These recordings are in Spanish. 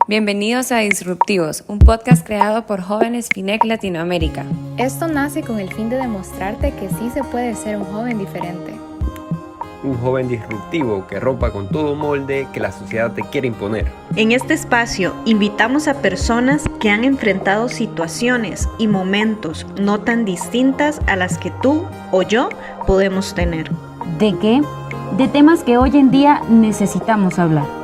Bienvenidos a Disruptivos, un podcast creado por jóvenes FINEC Latinoamérica. Esto nace con el fin de demostrarte que sí se puede ser un joven diferente. Un joven disruptivo que rompa con todo molde que la sociedad te quiere imponer. En este espacio invitamos a personas que han enfrentado situaciones y momentos no tan distintas a las que tú o yo podemos tener. ¿De qué? De temas que hoy en día necesitamos hablar.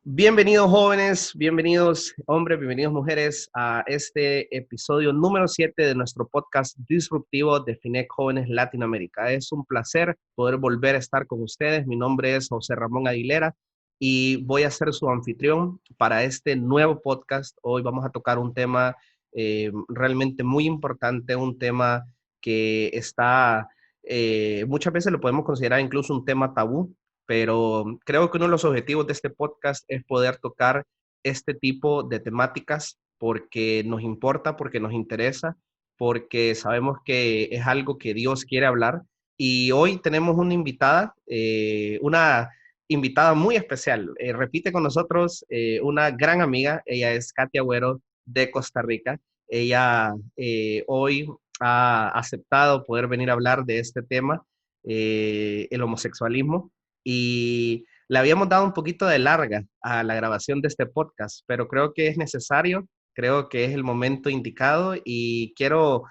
Bienvenidos jóvenes, bienvenidos hombres, bienvenidos mujeres a este episodio número 7 de nuestro podcast disruptivo de FINEC Jóvenes Latinoamérica. Es un placer poder volver a estar con ustedes. Mi nombre es José Ramón Aguilera y voy a ser su anfitrión para este nuevo podcast. Hoy vamos a tocar un tema realmente muy importante, un tema que está, muchas veces lo podemos considerar incluso un tema tabú, pero creo que uno de los objetivos de este podcast es poder tocar este tipo de temáticas porque nos importa, porque nos interesa, porque sabemos que es algo que Dios quiere hablar. Y hoy tenemos una invitada muy especial. Repite con nosotros una gran amiga, ella es Katy Agüero de Costa Rica. Ella hoy ha aceptado poder venir a hablar de este tema, el homosexualismo. Y le habíamos dado un poquito de larga a la grabación de este podcast, pero creo que es necesario, creo que es el momento indicado y quiero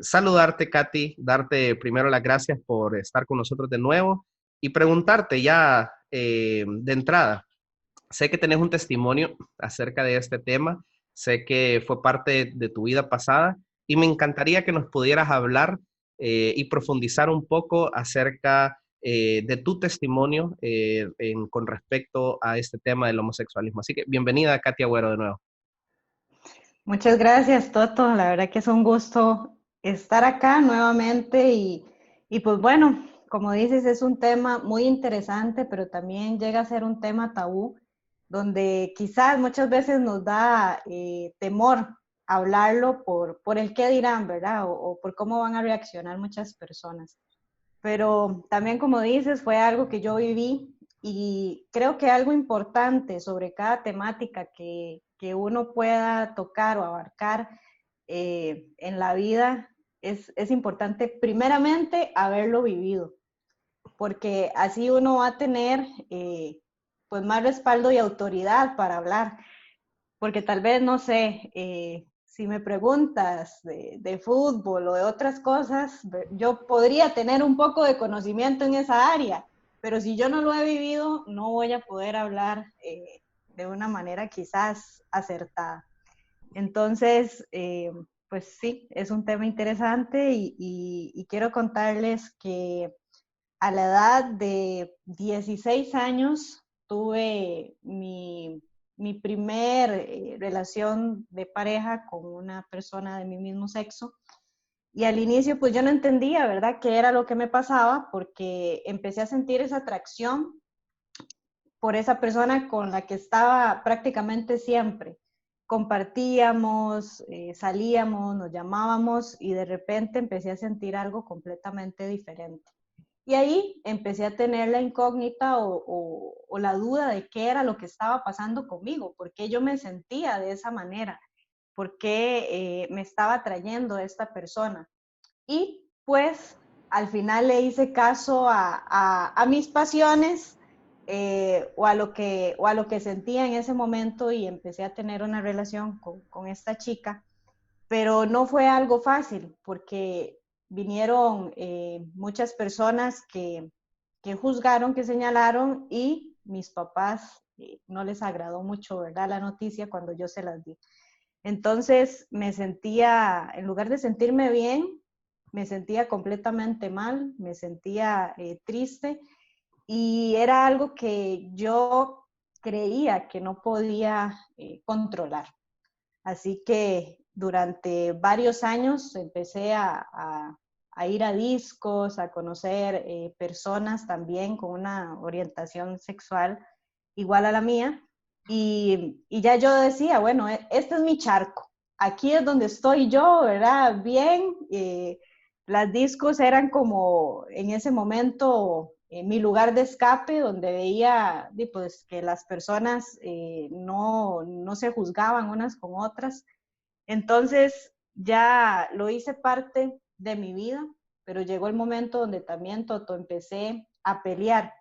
saludarte, Katy, darte primero las gracias por estar con nosotros de nuevo y preguntarte ya de entrada, sé que tenés un testimonio acerca de este tema, sé que fue parte de tu vida pasada y me encantaría que nos pudieras hablar y profundizar un poco acerca de tu testimonio con respecto a este tema del homosexualismo. Así que bienvenida, Katy Agüero, de nuevo. Muchas gracias, Toto. La verdad que es un gusto estar acá nuevamente y pues bueno, como dices, es un tema muy interesante, pero también llega a ser un tema tabú, donde quizás muchas veces nos da temor hablarlo por el qué dirán, ¿verdad? O por cómo van a reaccionar muchas personas. Pero también, como dices, fue algo que yo viví y creo que algo importante sobre cada temática que uno pueda tocar o abarcar en la vida es importante primeramente haberlo vivido, porque así uno va a tener pues más respaldo y autoridad para hablar, porque tal vez, no sé, si me preguntas de fútbol o de otras cosas, yo podría tener un poco de conocimiento en esa área, pero si yo no lo he vivido, no voy a poder hablar de una manera quizás acertada. Entonces, pues sí, es un tema interesante y quiero contarles que a la edad de 16 años tuve mi primer relación de pareja con una persona de mi mismo sexo. Y al inicio, pues yo no entendía, ¿verdad?, qué era lo que me pasaba, porque empecé a sentir esa atracción por esa persona con la que estaba prácticamente siempre. Compartíamos, salíamos, nos llamábamos y de repente empecé a sentir algo completamente diferente. Y ahí empecé a tener la incógnita o la duda de qué era lo que estaba pasando conmigo, por qué yo me sentía de esa manera, por qué me estaba atrayendo esta persona. Y pues al final le hice caso a mis pasiones o a lo que sentía en ese momento y empecé a tener una relación con esta chica, pero no fue algo fácil porque vinieron muchas personas que juzgaron, que señalaron y mis papás no les agradó mucho, ¿verdad?, la noticia cuando yo se las di. Entonces me sentía, en lugar de sentirme bien, me sentía completamente mal, me sentía triste y era algo que yo creía que no podía controlar. Así que durante varios años empecé a ir a discos, a conocer personas también con una orientación sexual igual a la mía. Y ya yo decía, bueno, este es mi charco. Aquí es donde estoy yo, ¿verdad? Bien. Las discos eran como en ese momento mi lugar de escape, donde veía pues, que las personas no se juzgaban unas con otras. Entonces ya lo hice parte de mi vida, pero llegó el momento donde también, Toto, empecé a pelear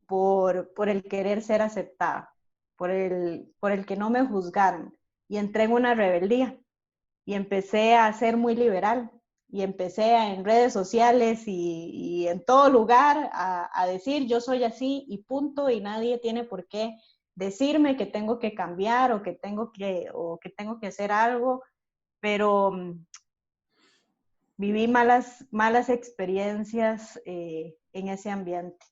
por el querer ser aceptada, por el que no me juzgaran. Y entré en una rebeldía y empecé a ser muy liberal. Y empecé en redes sociales y en todo lugar a decir yo soy así y punto, y nadie tiene por qué decirme que tengo que cambiar o que tengo que hacer algo, pero viví malas experiencias en ese ambiente.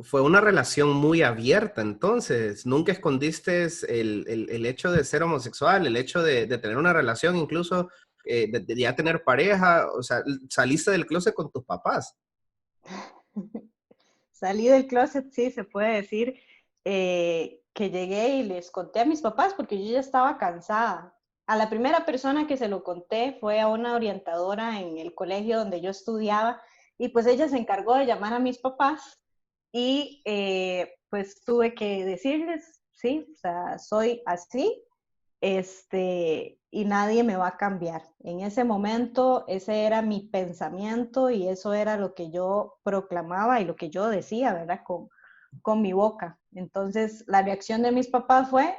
Fue una relación muy abierta, entonces. Nunca escondiste el hecho de ser homosexual, el hecho de tener una relación, incluso de ya tener pareja. O sea, saliste del closet con tus papás. Salí del closet, sí, se puede decir, que llegué y les conté a mis papás porque yo ya estaba cansada. A la primera persona que se lo conté fue a una orientadora en el colegio donde yo estudiaba, y pues ella se encargó de llamar a mis papás y pues tuve que decirles, sí, o sea, soy así, y nadie me va a cambiar. En ese momento, ese era mi pensamiento y eso era lo que yo proclamaba y lo que yo decía, ¿verdad? Con mi boca. Entonces, la reacción de mis papás fue: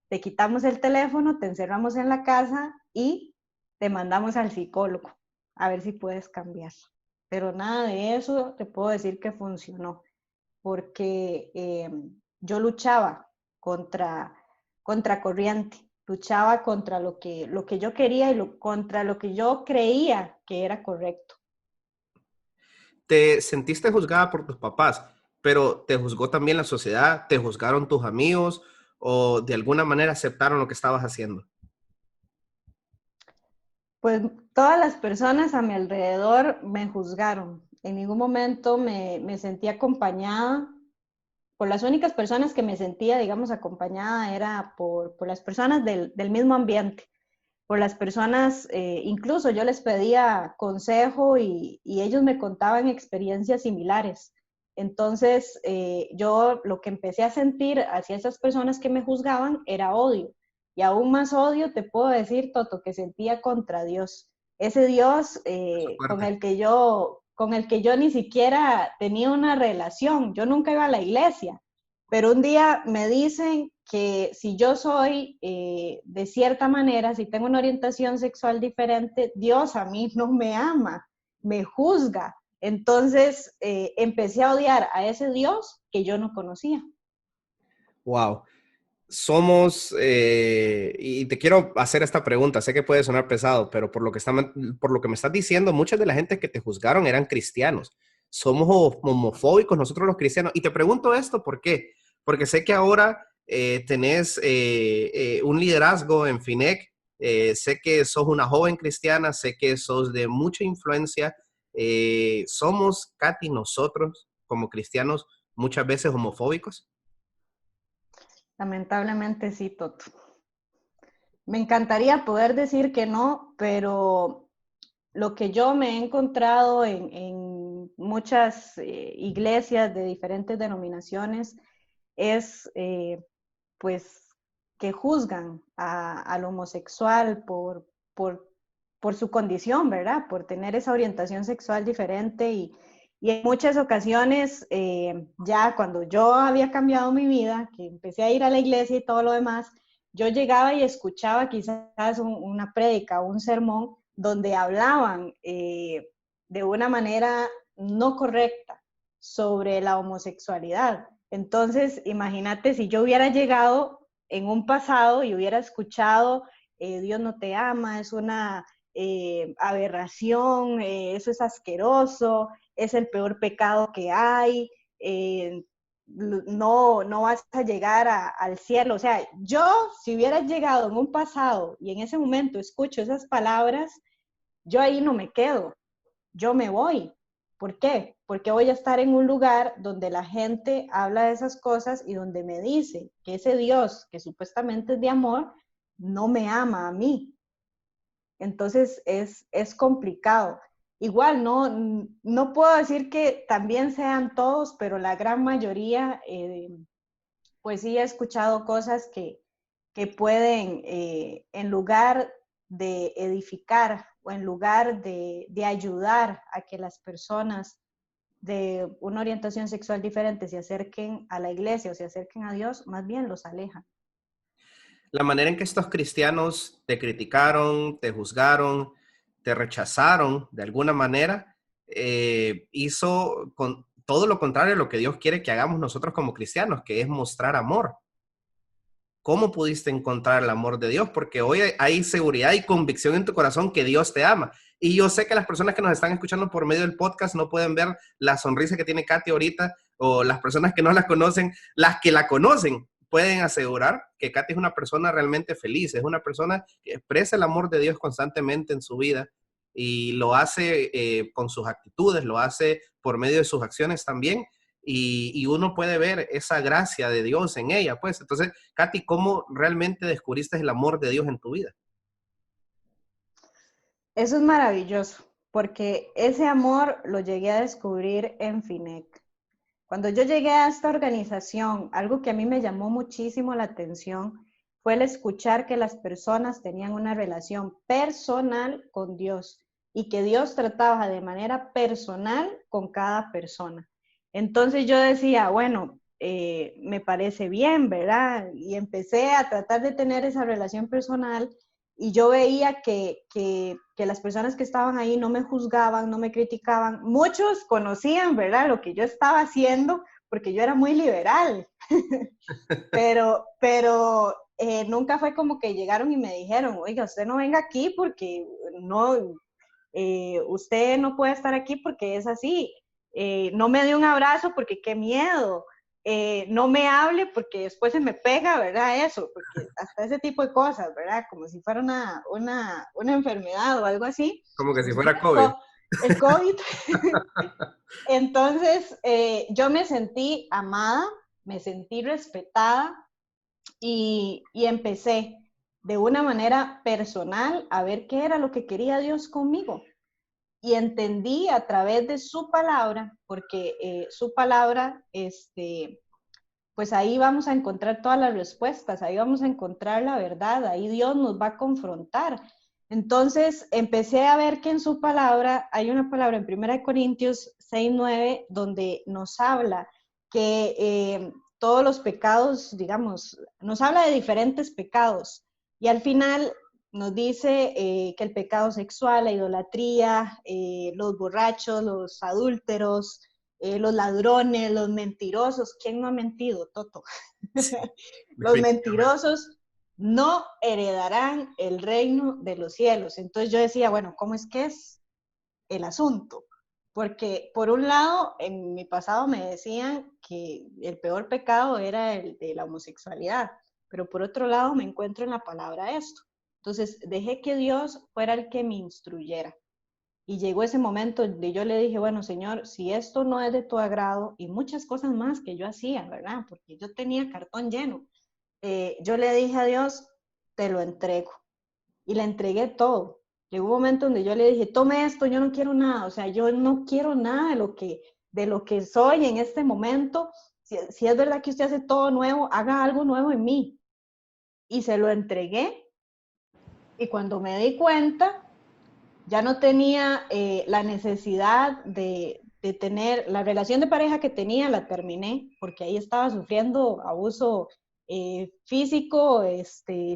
te quitamos el teléfono, te encerramos en la casa y te mandamos al psicólogo a ver si puedes cambiar. Pero nada de eso te puedo decir que funcionó, porque yo luchaba contra corriente, luchaba contra lo que yo quería y contra lo que yo creía que era correcto. Te sentiste juzgada por tus papás, pero ¿te juzgó también la sociedad? ¿Te juzgaron tus amigos? ¿O de alguna manera aceptaron lo que estabas haciendo? Pues todas las personas a mi alrededor me juzgaron. En ningún momento me sentí acompañada. Por las únicas personas que me sentía, digamos, acompañada era por las personas del mismo ambiente, por las personas, incluso yo les pedía consejo y ellos me contaban experiencias similares. Entonces, yo lo que empecé a sentir hacia esas personas que me juzgaban era odio. Y aún más odio, te puedo decir, Toto, que sentía contra Dios. Ese Dios con el que yo ni siquiera tenía una relación. Yo nunca iba a la iglesia, pero un día me dicen que si yo soy de cierta manera, si tengo una orientación sexual diferente, Dios a mí no me ama, me juzga. Entonces empecé a odiar a ese Dios que yo no conocía. Wow. Somos, y te quiero hacer esta pregunta, sé que puede sonar pesado, pero por lo que me estás diciendo, muchas de la gente que te juzgaron eran cristianos. Somos homofóbicos nosotros los cristianos. Y te pregunto esto, ¿por qué? Porque sé que ahora tenés un liderazgo en FINEC, sé que sos una joven cristiana, sé que sos de mucha influencia. ¿Somos, Katy, nosotros como cristianos muchas veces homofóbicos? Lamentablemente sí, Toto. Me encantaría poder decir que no, pero lo que yo me he encontrado en muchas iglesias de diferentes denominaciones es pues que juzgan al homosexual por su condición, ¿verdad? Por tener esa orientación sexual diferente y en muchas ocasiones, ya cuando yo había cambiado mi vida, que empecé a ir a la iglesia y todo lo demás, yo llegaba y escuchaba quizás una prédica, un sermón, donde hablaban de una manera no correcta sobre la homosexualidad. Entonces, imagínate si yo hubiera llegado en un pasado y hubiera escuchado, Dios no te ama, es una aberración, eso es asqueroso, es el peor pecado que hay, no vas a llegar al cielo. O sea, yo si hubiera llegado en un pasado y en ese momento escucho esas palabras, yo ahí no me quedo, yo me voy. ¿Por qué? Porque voy a estar en un lugar donde la gente habla de esas cosas y donde me dice que ese Dios, que supuestamente es de amor, no me ama a mí. Entonces es complicado. igual, no puedo decir que también sean todos, pero la gran mayoría, pues sí he escuchado cosas que pueden, en lugar de edificar o en lugar de ayudar a que las personas de una orientación sexual diferente se acerquen a la iglesia o se acerquen a Dios, más bien los alejan. La manera en que estos cristianos te criticaron, te juzgaron, te rechazaron de alguna manera, hizo con todo lo contrario a lo que Dios quiere que hagamos nosotros como cristianos, que es mostrar amor. ¿Cómo pudiste encontrar el amor de Dios? Porque hoy hay seguridad y convicción en tu corazón que Dios te ama. Y yo sé que las personas que nos están escuchando por medio del podcast no pueden ver la sonrisa que tiene Katy ahorita, o las personas que no la conocen, las que la conocen pueden asegurar que Katy es una persona realmente feliz, es una persona que expresa el amor de Dios constantemente en su vida y lo hace con sus actitudes, lo hace por medio de sus acciones también. Y uno puede ver esa gracia de Dios en ella, pues. Entonces, Katy, ¿cómo realmente descubriste el amor de Dios en tu vida? Eso es maravilloso, porque ese amor lo llegué a descubrir en FINEC. Cuando yo llegué a esta organización, algo que a mí me llamó muchísimo la atención fue el escuchar que las personas tenían una relación personal con Dios y que Dios trataba de manera personal con cada persona. Entonces yo decía, bueno, me parece bien, ¿verdad? Y empecé a tratar de tener esa relación personal y yo veía que las personas que estaban ahí no me juzgaban, no me criticaban. Muchos conocían, ¿verdad?, lo que yo estaba haciendo, porque yo era muy liberal. pero nunca fue como que llegaron y me dijeron, oiga, usted no venga aquí porque no, usted no puede estar aquí porque es así. No me dé un abrazo porque qué miedo. No me hable porque después se me pega, ¿verdad? Eso, porque hasta ese tipo de cosas, ¿verdad? Como si fuera una enfermedad o algo así. Como que si fuera COVID. El COVID. Entonces, yo me sentí amada, me sentí respetada y empecé de una manera personal a ver qué era lo que quería Dios conmigo. Y entendí a través de su palabra, porque su palabra, pues ahí vamos a encontrar todas las respuestas, ahí vamos a encontrar la verdad, ahí Dios nos va a confrontar. Entonces empecé a ver que en su palabra, hay una palabra en 1 Corintios 6:9, donde nos habla que todos los pecados, digamos, nos habla de diferentes pecados, y al final nos dice que el pecado sexual, la idolatría, los borrachos, los adúlteros, los ladrones, los mentirosos. ¿Quién no ha mentido, Toto? Los mentirosos no heredarán el reino de los cielos. Entonces yo decía, bueno, ¿cómo es que es el asunto? Porque por un lado, en mi pasado me decían que el peor pecado era el de la homosexualidad, pero por otro lado me encuentro en la palabra esto. Entonces dejé que Dios fuera el que me instruyera. Y llegó ese momento donde yo le dije, bueno, Señor, si esto no es de tu agrado, y muchas cosas más que yo hacía, ¿verdad? Porque yo tenía cartón lleno. Yo le dije a Dios, te lo entrego. Y le entregué todo. Llegó un momento donde yo le dije, tome esto, yo no quiero nada. O sea, yo no quiero nada de lo que soy en este momento. Si es verdad que usted hace todo nuevo, haga algo nuevo en mí. Y se lo entregué. Y cuando me di cuenta, ya no tenía la necesidad de tener, la relación de pareja que tenía la terminé, porque ahí estaba sufriendo abuso físico,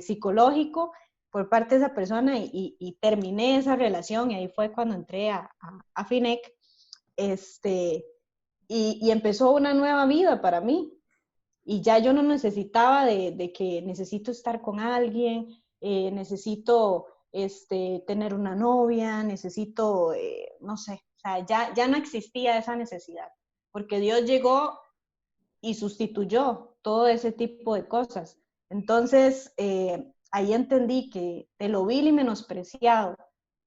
psicológico por parte de esa persona, y terminé esa relación, y ahí fue cuando entré a FINEC, y empezó una nueva vida para mí, y ya yo no necesitaba de que necesito estar con alguien, necesito tener una novia, necesito, no sé, o sea, ya no existía esa necesidad, porque Dios llegó y sustituyó todo ese tipo de cosas. Entonces, ahí entendí que de lo vil y menospreciado,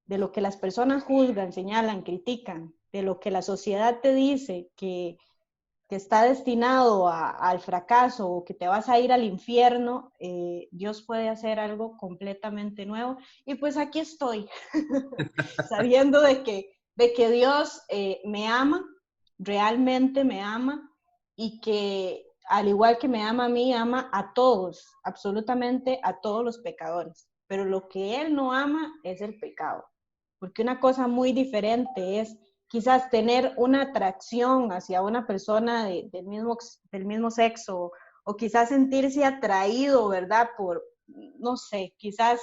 de lo que las personas juzgan, señalan, critican, de lo que la sociedad te dice que está destinado al fracaso o que te vas a ir al infierno, Dios puede hacer algo completamente nuevo. Y pues aquí estoy, sabiendo de que de que Dios me ama, realmente me ama, y que al igual que me ama a mí, ama a todos, absolutamente a todos los pecadores. Pero lo que Él no ama es el pecado. Porque una cosa muy diferente es quizás tener una atracción hacia una persona del mismo sexo, o quizás sentirse atraído, ¿verdad? Por, no sé, quizás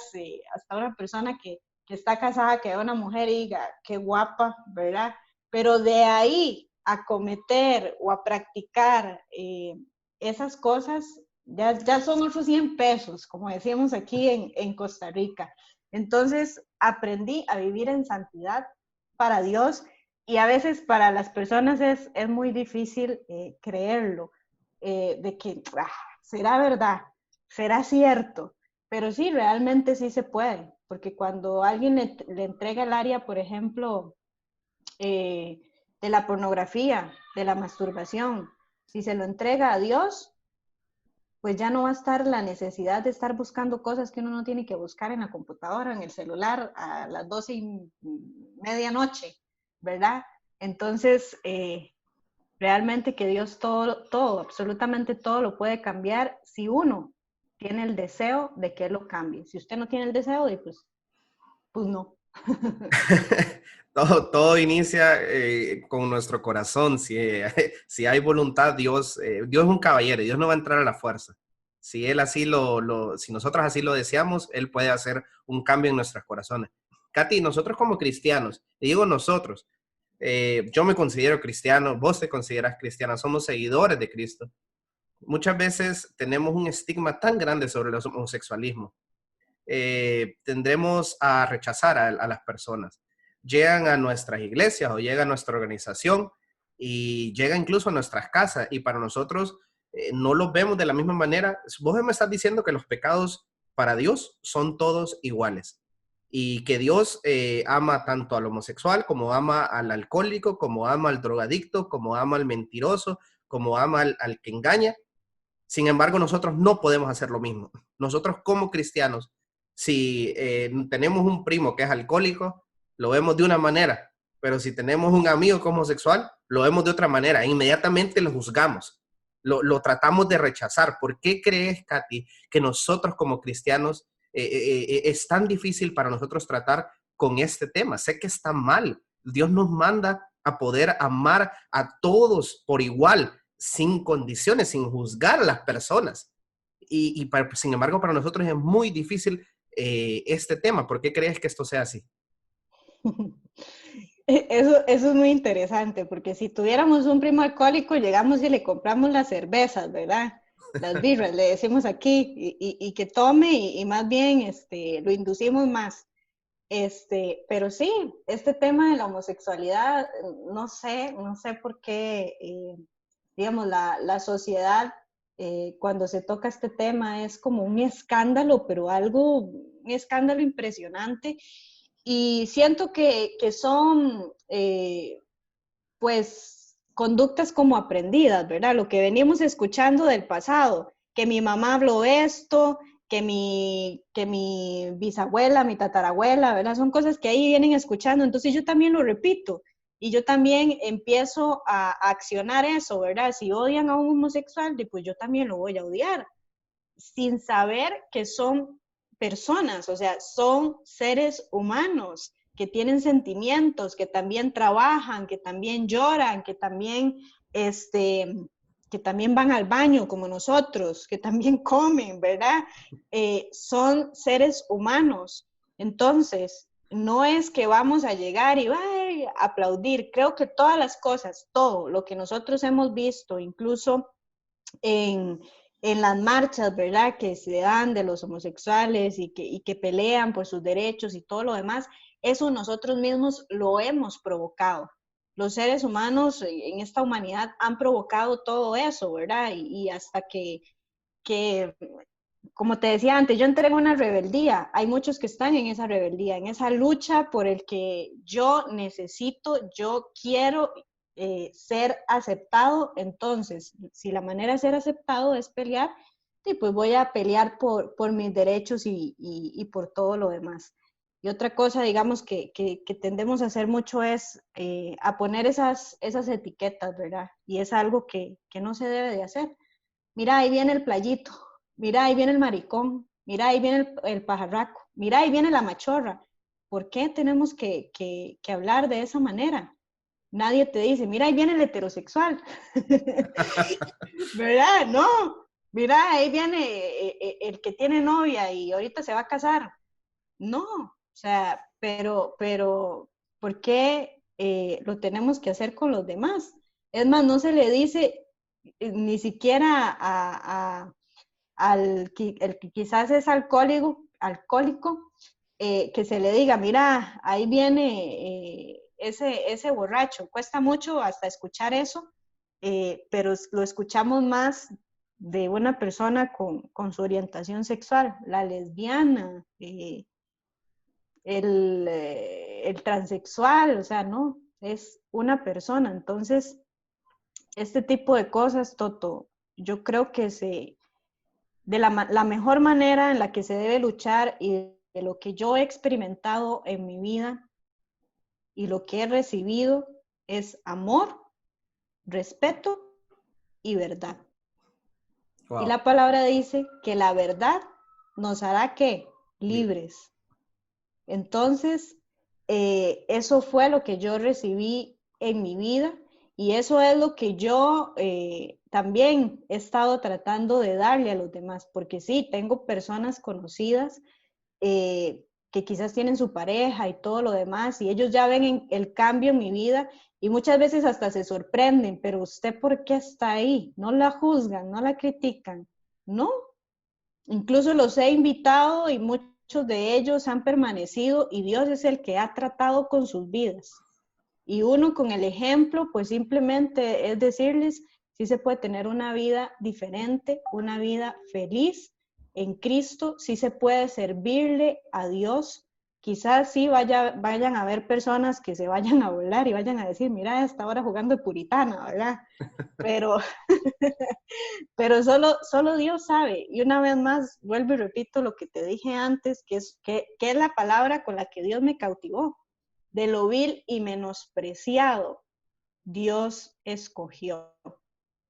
hasta una persona que está casada, que ve a una mujer y diga, qué guapa, ¿verdad? Pero de ahí a cometer o a practicar esas cosas, ya son otros 100 pesos, como decíamos aquí en Costa Rica. Entonces aprendí a vivir en santidad para Dios, y a veces para las personas es muy difícil creerlo, de que será verdad, será cierto, pero sí, realmente sí se puede, porque cuando alguien le entrega el área, por ejemplo, de la pornografía, de la masturbación, si se lo entrega a Dios, pues ya no va a estar la necesidad de estar buscando cosas que uno no tiene que buscar en la computadora, en el celular, a las 12:30 noche, ¿verdad? Entonces, realmente que Dios todo, absolutamente todo lo puede cambiar si uno tiene el deseo de que Él lo cambie. Si usted no tiene el deseo, pues no. Todo inicia con nuestro corazón. Si hay voluntad, Dios es un caballero, Dios no va a entrar a la fuerza. Si Él así si nosotros así lo deseamos, Él puede hacer un cambio en nuestros corazones. Katy, nosotros como cristianos, y digo nosotros, yo me considero cristiano, vos te consideras cristiana, somos seguidores de Cristo. Muchas veces tenemos un estigma tan grande sobre el homosexualismo. Tendremos a rechazar a las personas. Llegan a nuestras iglesias o llega a nuestra organización y llega incluso a nuestras casas, y para nosotros no los vemos de la misma manera. Vos me estás diciendo que los pecados para Dios son todos iguales, y que Dios ama tanto al homosexual, como ama al alcohólico, como ama al drogadicto, como ama al mentiroso, como ama al que engaña. Sin embargo, nosotros no podemos hacer lo mismo. Nosotros como cristianos, si tenemos un primo que es alcohólico, lo vemos de una manera, pero si tenemos un amigo que es homosexual, lo vemos de otra manera. Inmediatamente lo juzgamos, lo tratamos de rechazar. ¿Por qué crees, Katy, que nosotros como cristianos es tan difícil para nosotros tratar con este tema? Sé que está mal. Dios nos manda a poder amar a todos por igual, sin condiciones, sin juzgar a las personas. Sin embargo, para nosotros es muy difícil este tema. ¿Por qué crees que esto sea así? Eso es muy interesante, porque si tuviéramos un primo alcohólico, llegamos y le compramos las cervezas, ¿verdad? Las birras, le decimos aquí, y que tome, y más bien lo inducimos más. Pero sí, este tema de la homosexualidad, no sé por qué, digamos, la sociedad, cuando se toca este tema, es como un escándalo, pero un escándalo impresionante. Y siento que son, pues, conductas como aprendidas, ¿verdad? Lo que venimos escuchando del pasado, que mi mamá habló esto, que mi bisabuela, mi tatarabuela, ¿verdad? Son cosas que ahí vienen escuchando, entonces yo también lo repito, y yo también empiezo a accionar eso, ¿verdad? Si odian a un homosexual, pues yo también lo voy a odiar, sin saber que son personas, o sea, son seres humanos que tienen sentimientos, que también trabajan, que también lloran, que también van al baño como nosotros, que también comen, ¿verdad? Son seres humanos. Entonces, no es que vamos a llegar y a aplaudir. Creo que todas las cosas, todo lo que nosotros hemos visto, incluso en las marchas, ¿verdad?, que se dan de los homosexuales y que pelean por sus derechos y todo lo demás, eso nosotros mismos lo hemos provocado. Los seres humanos en esta humanidad han provocado todo eso, ¿verdad? Y hasta que, como te decía antes, yo entré en una rebeldía. Hay muchos que están en esa rebeldía, en esa lucha por el que yo necesito, yo quiero ser aceptado. Entonces, si la manera de ser aceptado es pelear, pues voy a pelear por mis derechos y por todo lo demás. Y otra cosa, digamos, que tendemos a hacer mucho es a poner esas etiquetas, ¿verdad? Y es algo que no se debe de hacer. Mira, ahí viene el playito, mira, ahí viene el maricón, mira, ahí viene el pajarraco, mira, ahí viene la machorra. ¿Por qué tenemos que hablar de esa manera? Nadie te dice, mira, ahí viene el heterosexual, ¿verdad? No, mira, ahí viene el que tiene novia y ahorita se va a casar. No, o sea, pero, ¿por qué lo tenemos que hacer con los demás? Es más, no se le dice ni siquiera el que quizás es alcohólico, que se le diga, mira, ahí viene ese borracho. Cuesta mucho hasta escuchar eso, pero lo escuchamos más de una persona con su orientación sexual, la lesbiana, el transexual, o sea, no, es una persona. Entonces, este tipo de cosas, Toto, yo creo que de la mejor manera en la que se debe luchar y de lo que yo he experimentado en mi vida y lo que he recibido es amor, respeto y verdad. Wow. Y la palabra dice que la verdad nos hará ¿qué? Libres. Entonces, eso fue lo que yo recibí en mi vida y eso es lo que yo también he estado tratando de darle a los demás, porque sí, tengo personas conocidas que quizás tienen su pareja y todo lo demás y ellos ya ven el cambio en mi vida y muchas veces hasta se sorprenden, pero ¿usted por qué está ahí? No la juzgan, no la critican, ¿no? Incluso los he invitado y muchos de ellos han permanecido y Dios es el que ha tratado con sus vidas. Y uno con el ejemplo, pues simplemente es decirles, sí se puede tener una vida diferente, una vida feliz en Cristo, sí se puede servirle a Dios. Quizás sí vayan a haber personas que se vayan a volar y vayan a decir, mira, esta hora jugando de puritana, ¿verdad? Pero pero solo Dios sabe. Y una vez más, vuelvo y repito lo que te dije antes, que es la palabra con la que Dios me cautivó. De lo vil y menospreciado, Dios escogió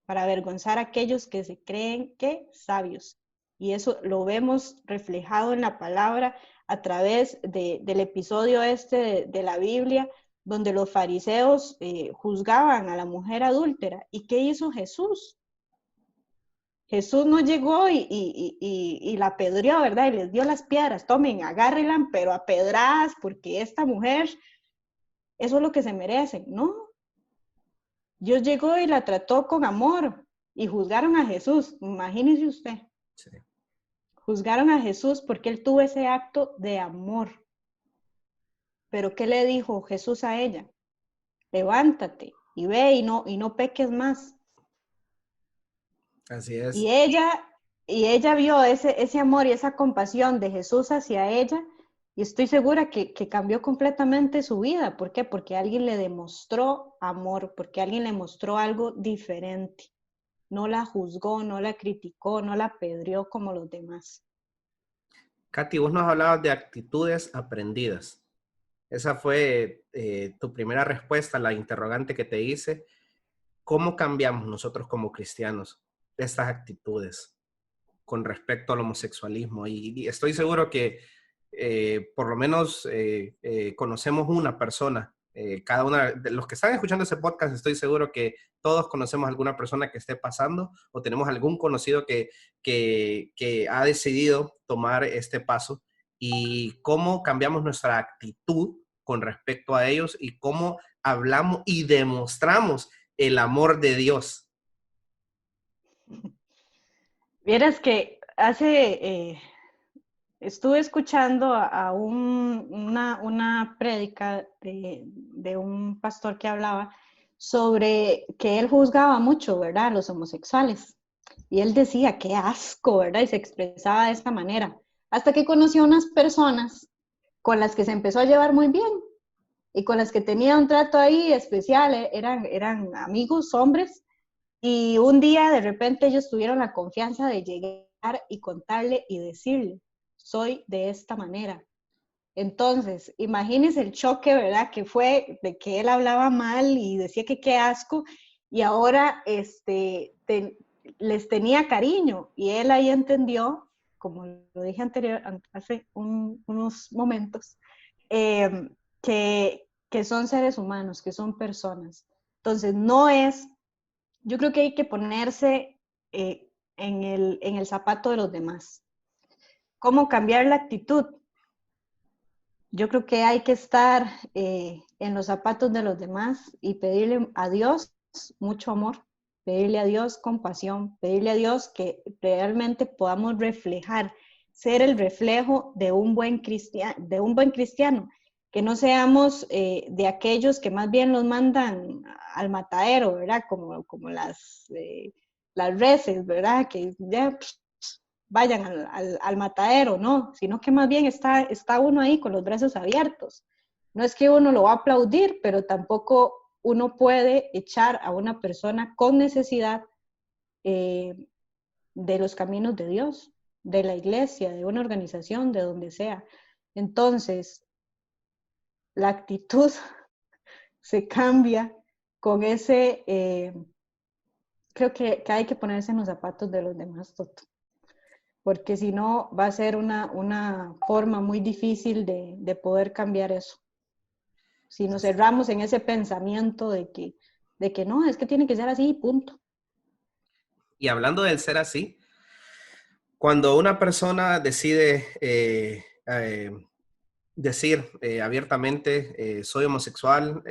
para avergonzar a aquellos que se creen que sabios. Y eso lo vemos reflejado en la palabra a través del episodio de la Biblia, donde los fariseos juzgaban a la mujer adúltera. ¿Y qué hizo Jesús? Jesús no llegó y la apedreó, ¿verdad? Y les dio las piedras, tomen, agárrenla, pero a pedradas, porque esta mujer, eso es lo que se merecen, ¿no? Dios llegó y la trató con amor y juzgaron a Jesús, imagínese usted. Sí. Juzgaron a Jesús porque él tuvo ese acto de amor. Pero ¿qué le dijo Jesús a ella? Levántate y ve y no peques más. Así es. Y ella vio ese amor y esa compasión de Jesús hacia ella y estoy segura que cambió completamente su vida. ¿Por qué? Porque alguien le demostró amor, porque alguien le mostró algo diferente. No la juzgó, no la criticó, no la apedreó como los demás. Katy, vos nos hablabas de actitudes aprendidas. Esa fue tu primera respuesta a la interrogante que te hice. ¿Cómo cambiamos nosotros como cristianos estas actitudes con respecto al homosexualismo? Y estoy seguro que por lo menos conocemos una persona. Cada una de los que están escuchando ese podcast, estoy seguro que todos conocemos a alguna persona que esté pasando o tenemos algún conocido que ha decidido tomar este paso. Y cómo cambiamos nuestra actitud con respecto a ellos y cómo hablamos y demostramos el amor de Dios. Vieras que estuve escuchando a una prédica de un pastor que hablaba sobre que él juzgaba mucho, ¿verdad?, a los homosexuales. Y él decía, qué asco, ¿verdad? Y se expresaba de esta manera. Hasta que conoció unas personas con las que se empezó a llevar muy bien y con las que tenía un trato ahí especial, eran amigos, hombres, y un día de repente ellos tuvieron la confianza de llegar y contarle y decirle, soy de esta manera. Entonces, imagínense el choque, ¿verdad? Que fue de que él hablaba mal y decía que qué asco, y ahora les tenía cariño, y él ahí entendió, como lo dije hace unos momentos, que son seres humanos, que son personas. Entonces, yo creo que hay que ponerse en el zapato de los demás. ¿Cómo cambiar la actitud? Yo creo que hay que estar en los zapatos de los demás y pedirle a Dios mucho amor, pedirle a Dios compasión, pedirle a Dios que realmente podamos reflejar, ser el reflejo de un buen cristiano, que no seamos de aquellos que más bien los mandan al matadero, ¿verdad? Como las reses, ¿verdad? Que ya vayan al matadero, no, sino que más bien está uno ahí con los brazos abiertos. No es que uno lo va a aplaudir, pero tampoco uno puede echar a una persona con necesidad de los caminos de Dios, de la iglesia, de una organización, de donde sea. Entonces, la actitud se cambia con creo que hay que ponerse en los zapatos de los demás, Toto, porque si no va a ser una forma muy difícil de poder cambiar eso. Si nos cerramos en ese pensamiento de que no, es que tiene que ser así, punto. Y hablando del ser así, cuando una persona decide decir abiertamente, soy homosexual,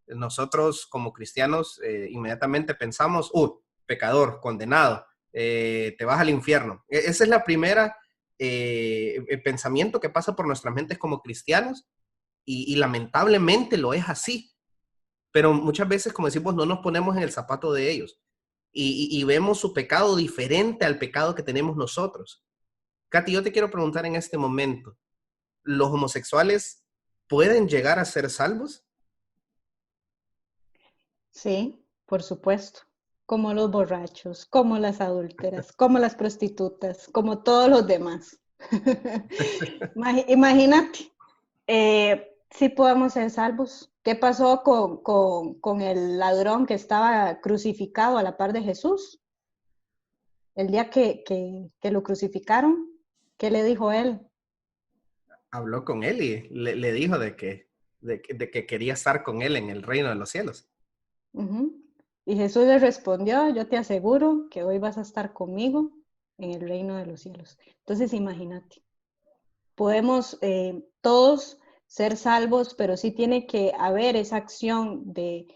nosotros como cristianos inmediatamente pensamos, pecador, condenado, te vas al infierno. Esa es la primera pensamiento que pasa por nuestras mentes como cristianos y lamentablemente lo es así. Pero muchas veces, como decimos, no nos ponemos en el zapato de ellos y vemos su pecado diferente al pecado que tenemos nosotros. Katy, yo te quiero preguntar en este momento, ¿los homosexuales pueden llegar a ser salvos? Sí, por supuesto. Como los borrachos, como las adúlteras, como las prostitutas, como todos los demás. Imagínate, sí podemos ser salvos. ¿Qué pasó con el ladrón que estaba crucificado a la par de Jesús? El día que lo crucificaron, ¿qué le dijo él? Habló con él y le dijo de que quería estar con él en el reino de los cielos. Uh-huh. Y Jesús le respondió, yo te aseguro que hoy vas a estar conmigo en el reino de los cielos. Entonces, imagínate, podemos todos ser salvos, pero sí tiene que haber esa acción de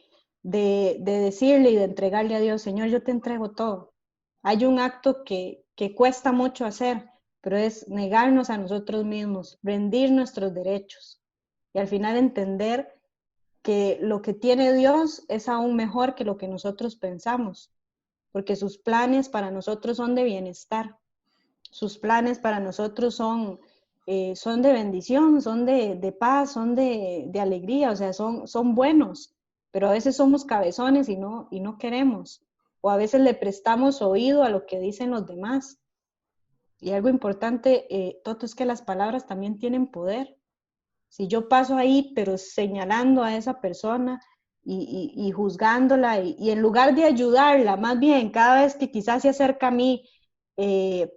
decirle y de entregarle a Dios, Señor, yo te entrego todo. Hay un acto que cuesta mucho hacer, pero es negarnos a nosotros mismos, rendir nuestros derechos y al final entender que lo que tiene Dios es aún mejor que lo que nosotros pensamos, porque sus planes para nosotros son de bienestar, sus planes para nosotros son de bendición, son de paz, son de alegría, o sea, son buenos, pero a veces somos cabezones y no queremos, o a veces le prestamos oído a lo que dicen los demás. Y algo importante, Toto, es que las palabras también tienen poder. Si yo paso ahí, pero señalando a esa persona y juzgándola, y en lugar de ayudarla, más bien, cada vez que quizás se acerca a mí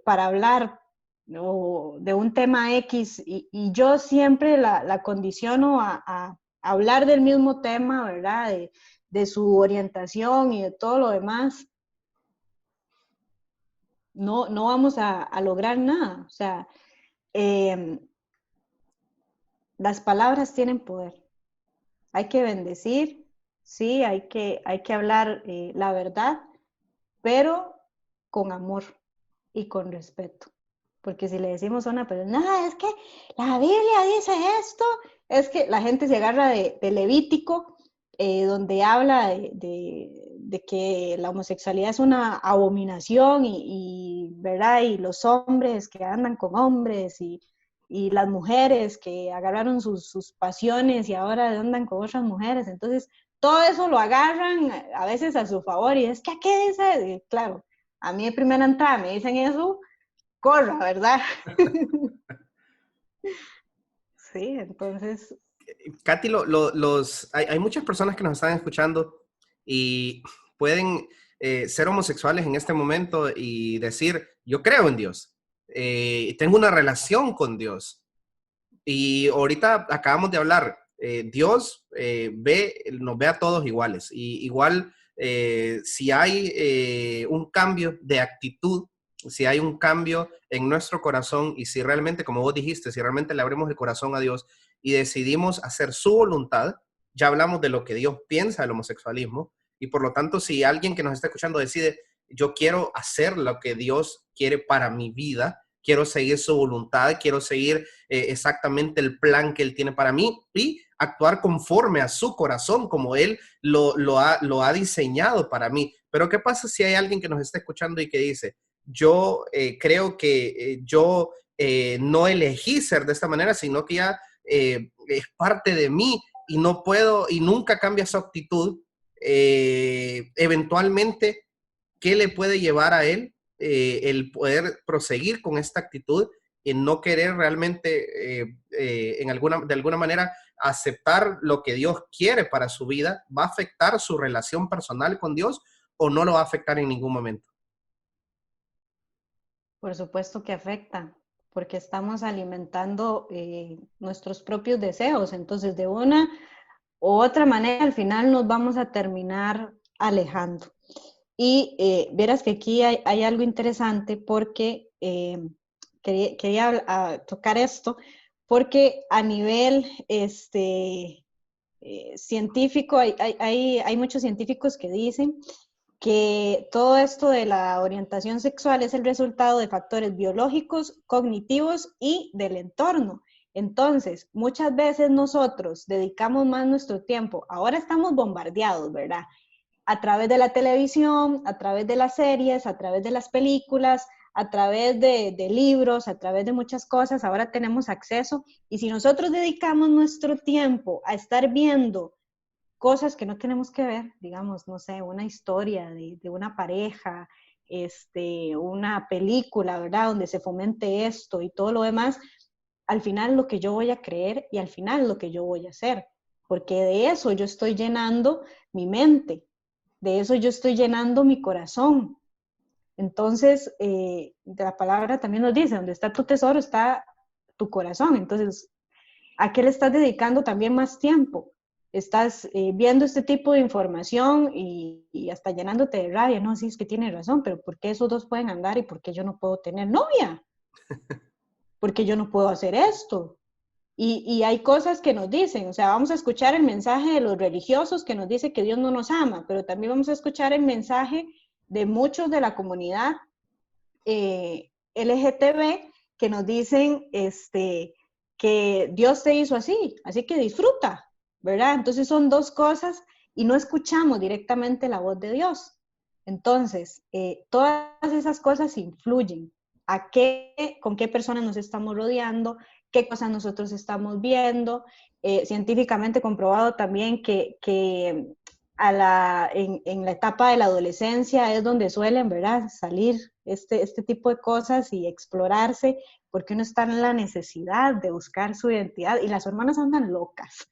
para hablar de un tema X, y yo siempre la condiciono a hablar del mismo tema, ¿verdad? De su orientación y de todo lo demás, no vamos a lograr nada. O sea, las palabras tienen poder. Hay que bendecir, sí, hay que hablar la verdad, pero con amor y con respeto. Porque si le decimos a una persona, no, es que la Biblia dice esto, es que la gente se agarra de Levítico, donde habla de que la homosexualidad es una abominación ¿verdad? Y los hombres que andan con hombres y las mujeres que agarraron sus pasiones y ahora andan con otras mujeres. Entonces, todo eso lo agarran a veces a su favor y es que, ¿qué dice? Y claro, a mí de primera entrada me dicen eso, corra, ¿verdad? Sí, entonces, Katy, hay muchas personas que nos están escuchando y pueden ser homosexuales en este momento y decir, yo creo en Dios, tengo una relación con Dios. Y ahorita acabamos de hablar, Dios nos ve a todos iguales. Y igual, si hay un cambio de actitud, si hay un cambio en nuestro corazón y si realmente, como vos dijiste, si realmente le abrimos el corazón a Dios y decidimos hacer su voluntad, ya hablamos de lo que Dios piensa del homosexualismo. Y por lo tanto, si alguien que nos está escuchando decide, yo quiero hacer lo que Dios quiere para mi vida, quiero seguir su voluntad, quiero seguir exactamente el plan que Él tiene para mí y actuar conforme a su corazón, como Él lo ha diseñado para mí. Pero ¿qué pasa si hay alguien que nos está escuchando y que dice, yo creo que yo no elegí ser de esta manera, sino que ya es parte de mí y no puedo y nunca cambia su actitud? Eventualmente, ¿qué le puede llevar a él el poder proseguir con esta actitud en no querer realmente de alguna manera aceptar lo que Dios quiere para su vida? ¿Va a afectar su relación personal con Dios o no lo va a afectar en ningún momento? por supuesto que afecta, porque estamos alimentando nuestros propios deseos. Entonces, de una u otra manera, al final nos vamos a terminar alejando. Y verás que aquí hay algo interesante porque quería tocar esto, porque a nivel científico hay muchos científicos que dicen que todo esto de la orientación sexual es el resultado de factores biológicos, cognitivos y del entorno. Entonces, muchas veces nosotros dedicamos más nuestro tiempo, ahora estamos bombardeados, ¿verdad? A través de la televisión, a través de las series, a través de las películas, a través de libros, a través de muchas cosas, ahora tenemos acceso. Y si nosotros dedicamos nuestro tiempo a estar viendo cosas que no tenemos que ver, digamos, no sé, una historia de una pareja, una película, ¿verdad? Donde se fomente esto y todo lo demás, al final lo que yo voy a creer y al final lo que yo voy a hacer, porque de eso yo estoy llenando mi mente, de eso yo estoy llenando mi corazón. Entonces, la palabra también nos dice, donde está tu tesoro está tu corazón. Entonces, ¿a qué le estás dedicando también más tiempo? Estás viendo este tipo de información y hasta llenándote de rabia. No, sí, es que tiene razón, pero ¿por qué esos dos pueden andar y por qué yo no puedo tener novia? ¿Por qué yo no puedo hacer esto? Y hay cosas que nos dicen, o sea, vamos a escuchar el mensaje de los religiosos que nos dice que Dios no nos ama, pero también vamos a escuchar el mensaje de muchos de la comunidad LGTB que nos dicen que Dios te hizo así que disfruta, ¿verdad? Entonces son dos cosas y no escuchamos directamente la voz de Dios. Entonces, todas esas cosas influyen con qué personas nos estamos rodeando, qué cosas nosotros estamos viendo. Científicamente comprobado también que en la etapa de la adolescencia es donde suelen, ¿verdad?, salir este tipo de cosas y explorarse, porque uno está en la necesidad de buscar su identidad y las hormonas andan locas.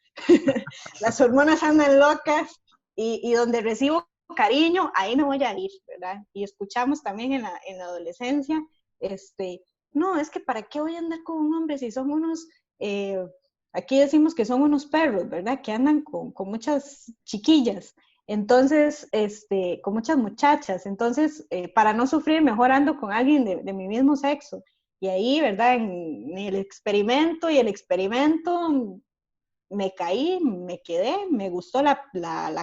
Las hormonas andan locas y donde recibo cariño, ahí no voy a ir, ¿verdad? Y escuchamos también en la adolescencia, no, es que ¿para qué voy a andar con un hombre si son unos, aquí decimos que son unos perros, ¿verdad? Que andan con muchas chiquillas, entonces, con muchas muchachas, entonces, para no sufrir, mejor ando con alguien de mi mismo sexo. Y ahí, ¿verdad? En el experimento me caí, me quedé, me gustó la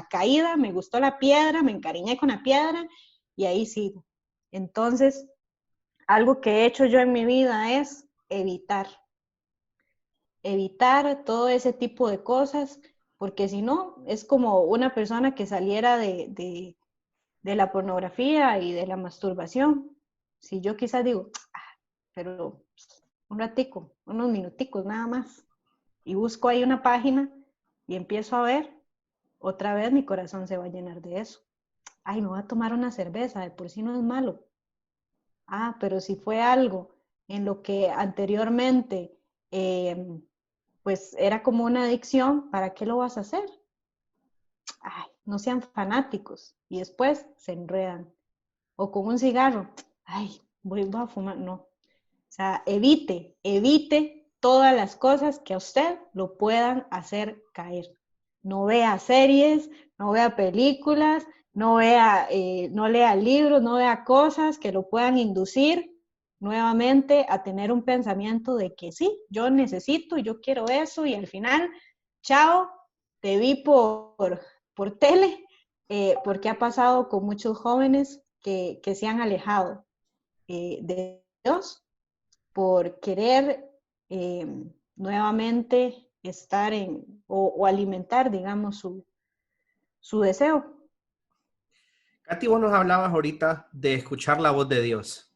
caída, me gustó la piedra, me encariñé con la piedra y ahí sigo. Entonces, algo que he hecho yo en mi vida es evitar todo ese tipo de cosas, porque si no, es como una persona que saliera de la pornografía y de la masturbación. Si yo quizás digo, pero un ratico, unos minuticos nada más, y busco ahí una página y empiezo a ver, otra vez mi corazón se va a llenar de eso. Ay, me voy a tomar una cerveza, de por sí no es malo. Pero si fue algo en lo que anteriormente pues era como una adicción. ¿Para qué lo vas a hacer? Ay, no sean fanáticos. Y después se enredan. O con un cigarro. Ay, voy a fumar. No. O sea, evite todas las cosas que a usted lo puedan hacer caer. No vea series, no vea películas, no lea libros, no vea cosas que lo puedan inducir nuevamente a tener un pensamiento de que sí, yo necesito, yo quiero eso, y al final, chao, te vi por tele, porque ha pasado con muchos jóvenes que se han alejado de Dios por querer nuevamente estar o alimentar, digamos, su deseo. Katy, vos nos hablabas ahorita de escuchar la voz de Dios.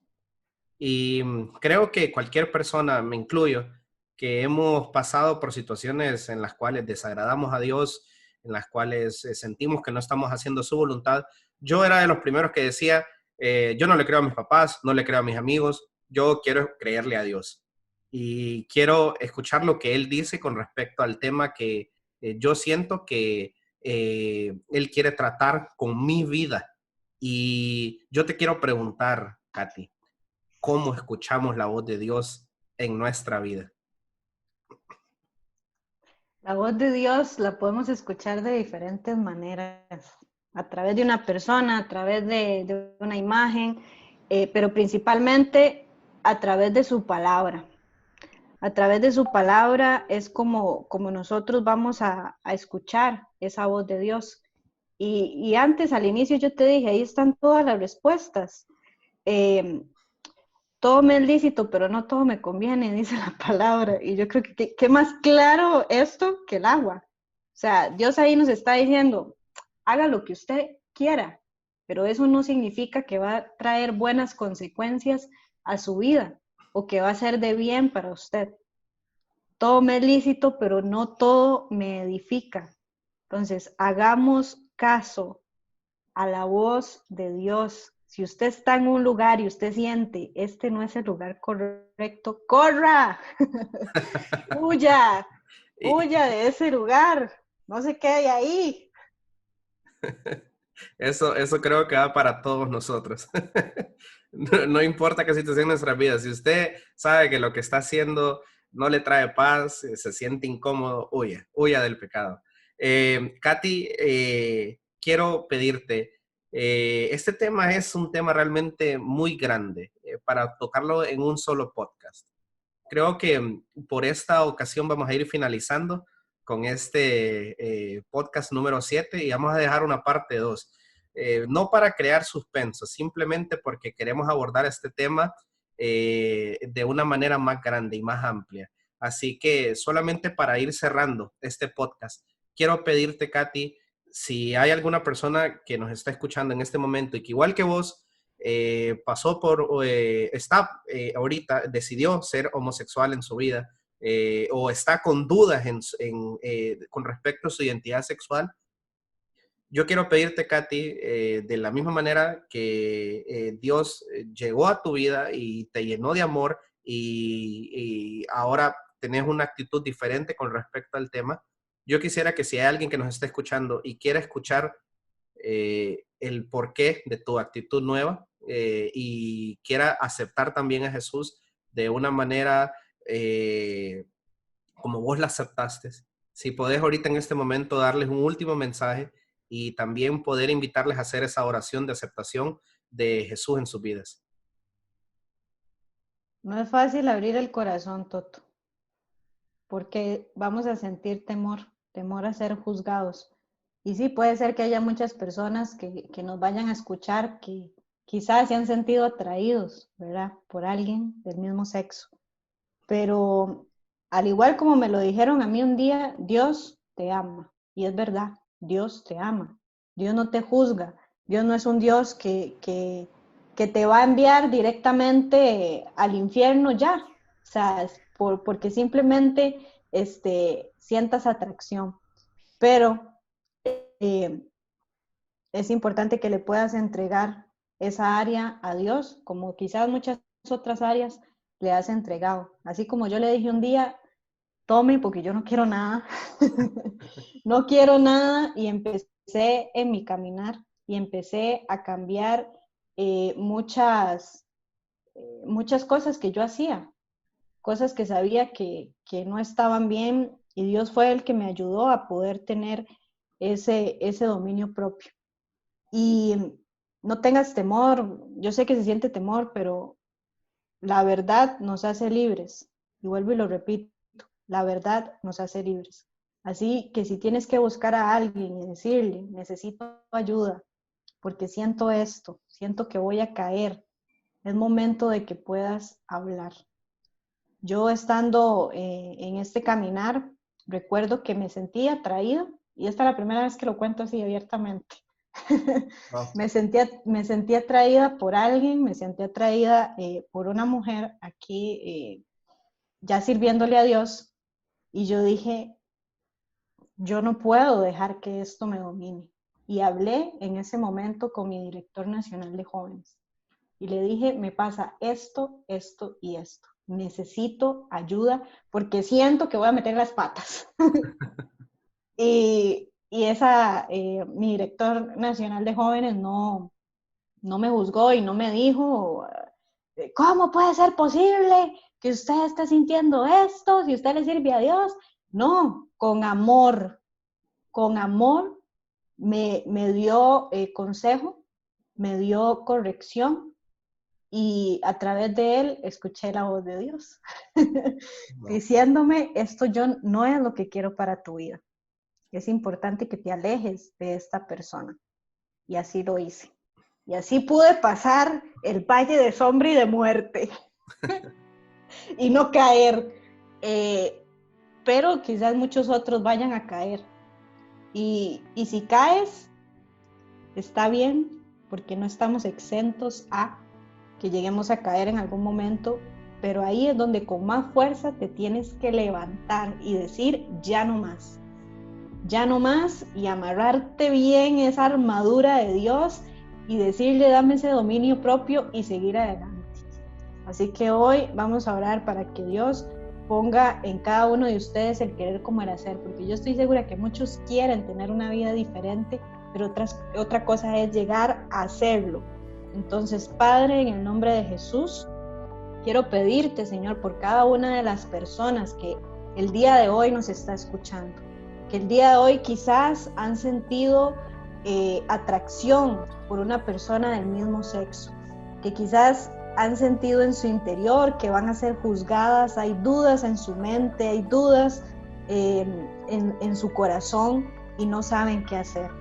Y creo que cualquier persona, me incluyo, que hemos pasado por situaciones en las cuales desagradamos a Dios, en las cuales sentimos que no estamos haciendo su voluntad. Yo era de los primeros que decía, yo no le creo a mis papás, no le creo a mis amigos, yo quiero creerle a Dios. Y quiero escuchar lo que Él dice con respecto al tema que yo siento que Él quiere tratar con mi vida. Y yo te quiero preguntar, Katy, ¿cómo escuchamos la voz de Dios en nuestra vida? La voz de Dios la podemos escuchar de diferentes maneras, a través de una persona, a través de una imagen, pero principalmente a través de su palabra. A través de su palabra es como nosotros vamos a escuchar esa voz de Dios. Y antes, al inicio, yo te dije, ahí están todas las respuestas. Todo me es lícito, pero no todo me conviene, dice la palabra. Y yo creo que qué más claro esto que el agua. O sea, Dios ahí nos está diciendo, haga lo que usted quiera, pero eso no significa que va a traer buenas consecuencias a su vida o que va a ser de bien para usted. Todo me es lícito, pero no todo me edifica. Entonces, hagamos caso a la voz de Dios. Si usted está en un lugar y usted siente, este no es el lugar correcto, ¡corra! ¡Huya! ¡Huya de ese lugar! No se quede ahí. Eso creo que va para todos nosotros. No importa qué situación en nuestra vida. Si usted sabe que lo que está haciendo no le trae paz, se siente incómodo, huya del pecado. Katy, quiero pedirte, este tema es un tema realmente muy grande para tocarlo en un solo podcast. Creo que por esta ocasión vamos a ir finalizando con este podcast número 7 y vamos a dejar una parte 2. No para crear suspenso, simplemente porque queremos abordar este tema de una manera más grande y más amplia. Así que solamente para ir cerrando este podcast, quiero pedirte, Katy, si hay alguna persona que nos está escuchando en este momento y que igual que vos pasó por, ahorita, decidió ser homosexual en su vida o está con dudas con respecto a su identidad sexual, yo quiero pedirte, Katy, de la misma manera que Dios llegó a tu vida y te llenó de amor y ahora tenés una actitud diferente con respecto al tema. Yo quisiera que si hay alguien que nos está escuchando y quiere escuchar el porqué de tu actitud nueva y quiera aceptar también a Jesús de una manera como vos la aceptaste, si podés ahorita en este momento darles un último mensaje y también poder invitarles a hacer esa oración de aceptación de Jesús en sus vidas. No es fácil abrir el corazón, Toto, porque vamos a sentir temor a ser juzgados. Y sí, puede ser que haya muchas personas que nos vayan a escuchar que quizás se han sentido atraídos, ¿verdad?, por alguien del mismo sexo. Pero al igual como me lo dijeron a mí un día, Dios te ama. Y es verdad, Dios te ama. Dios no te juzga. Dios no es un Dios que te va a enviar directamente al infierno ya. O sea, porque simplemente sientas atracción. Pero es importante que le puedas entregar esa área a Dios, como quizás muchas otras áreas le has entregado. Así como yo le dije un día, tome porque yo no quiero nada, no quiero nada, y empecé en mi caminar y empecé a cambiar muchas cosas que yo hacía, cosas que sabía que no estaban bien, y Dios fue el que me ayudó a poder tener ese dominio propio. Y no tengas temor, yo sé que se siente temor, pero la verdad nos hace libres. Y vuelvo y lo repito, la verdad nos hace libres. Así que si tienes que buscar a alguien y decirle, necesito ayuda, porque siento esto, siento que voy a caer, es momento de que puedas hablar. Yo estando en este caminar, recuerdo que me sentía atraída, y esta es la primera vez que lo cuento así abiertamente. Wow. me sentía atraída por alguien, me sentía atraída por una mujer aquí, ya sirviéndole a Dios, y yo dije, yo no puedo dejar que esto me domine. Y hablé en ese momento con mi director nacional de jóvenes. Y le dije, me pasa esto, esto y esto. Necesito ayuda porque siento que voy a meter las patas. y mi director nacional de jóvenes no me juzgó y no me dijo, ¿cómo puede ser posible que usted esté sintiendo esto si usted le sirve a Dios? No, con amor me dio consejo, me dio corrección, y a través de él escuché la voz de Dios diciéndome, esto yo no es lo que quiero para tu vida. Es importante que te alejes de esta persona. Y así lo hice. Y así pude pasar el valle de sombra y de muerte y no caer. Pero quizás muchos otros vayan a caer. Y si caes, está bien, porque no estamos exentos a que lleguemos a caer en algún momento, pero ahí es donde con más fuerza te tienes que levantar y decir, ya no más, y amarrarte bien esa armadura de Dios y decirle, dame ese dominio propio y seguir adelante. Así que hoy vamos a orar para que Dios ponga en cada uno de ustedes el querer como el hacer, porque yo estoy segura que muchos quieren tener una vida diferente, pero otra cosa es llegar a hacerlo. Entonces, Padre, en el nombre de Jesús, quiero pedirte, Señor, por cada una de las personas que el día de hoy nos está escuchando, que el día de hoy quizás han sentido atracción por una persona del mismo sexo, que quizás han sentido en su interior que van a ser juzgadas, hay dudas en su mente, hay dudas en su corazón y no saben qué hacer.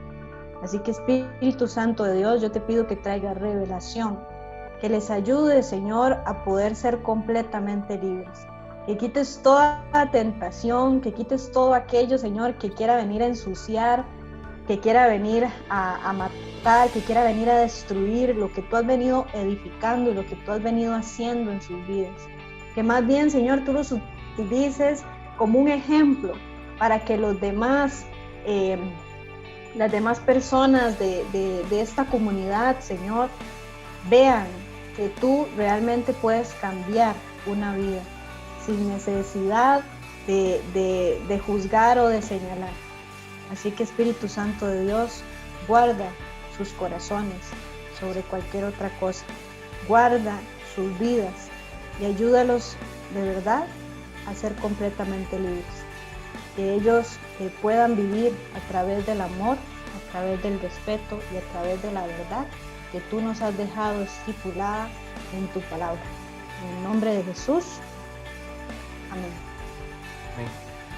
Así que Espíritu Santo de Dios, yo te pido que traiga revelación, que les ayude, Señor, a poder ser completamente libres. Que quites toda tentación, que quites todo aquello, Señor, que quiera venir a ensuciar, que quiera venir a matar, que quiera venir a destruir lo que tú has venido edificando y lo que tú has venido haciendo en sus vidas. Que más bien, Señor, tú los utilices como un ejemplo para que los demás... las demás personas de esta comunidad, Señor, vean que tú realmente puedes cambiar una vida sin necesidad de juzgar o de señalar. Así que Espíritu Santo de Dios, guarda sus corazones sobre cualquier otra cosa. Guarda sus vidas y ayúdalos de verdad a ser completamente libres. Que ellos puedan vivir a través del amor, a través del respeto y a través de la verdad que tú nos has dejado estipulada en tu palabra. En el nombre de Jesús. Amén. Amén.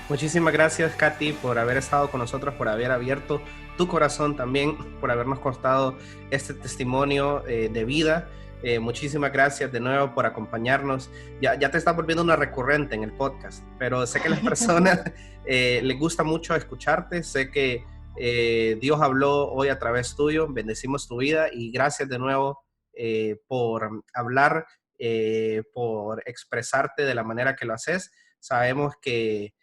Muchísimas gracias, Katy, por haber estado con nosotros, por haber abierto tu corazón también, por habernos contado este testimonio de vida. Muchísimas gracias de nuevo por acompañarnos. Ya te estás volviendo una recurrente en el podcast, pero sé que a las personas les gusta mucho escucharte. Sé que Dios habló hoy a través tuyo. Bendecimos tu vida y gracias de nuevo por hablar, por expresarte de la manera que lo haces. Sabemos que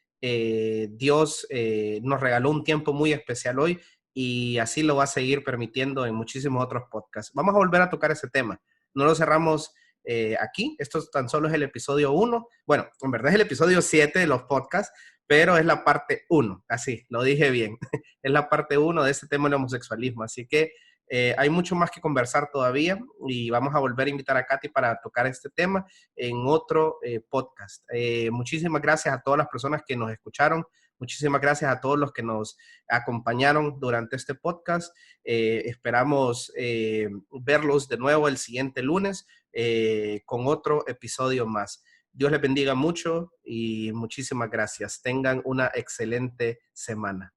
Dios nos regaló un tiempo muy especial hoy y así lo va a seguir permitiendo en muchísimos otros podcasts. Vamos a volver a tocar ese tema. No lo cerramos aquí. Esto tan solo es el episodio 1. Bueno, en verdad es el episodio 7 de los podcasts, pero es la parte 1, así, lo dije bien. Es la parte 1 de este tema del homosexualismo. Así que hay mucho más que conversar todavía y vamos a volver a invitar a Katy para tocar este tema en otro podcast. Muchísimas gracias a todas las personas que nos escucharon. Muchísimas gracias a todos los que nos acompañaron durante este podcast. Esperamos verlos de nuevo el siguiente lunes con otro episodio más. Dios les bendiga mucho y muchísimas gracias. Tengan una excelente semana.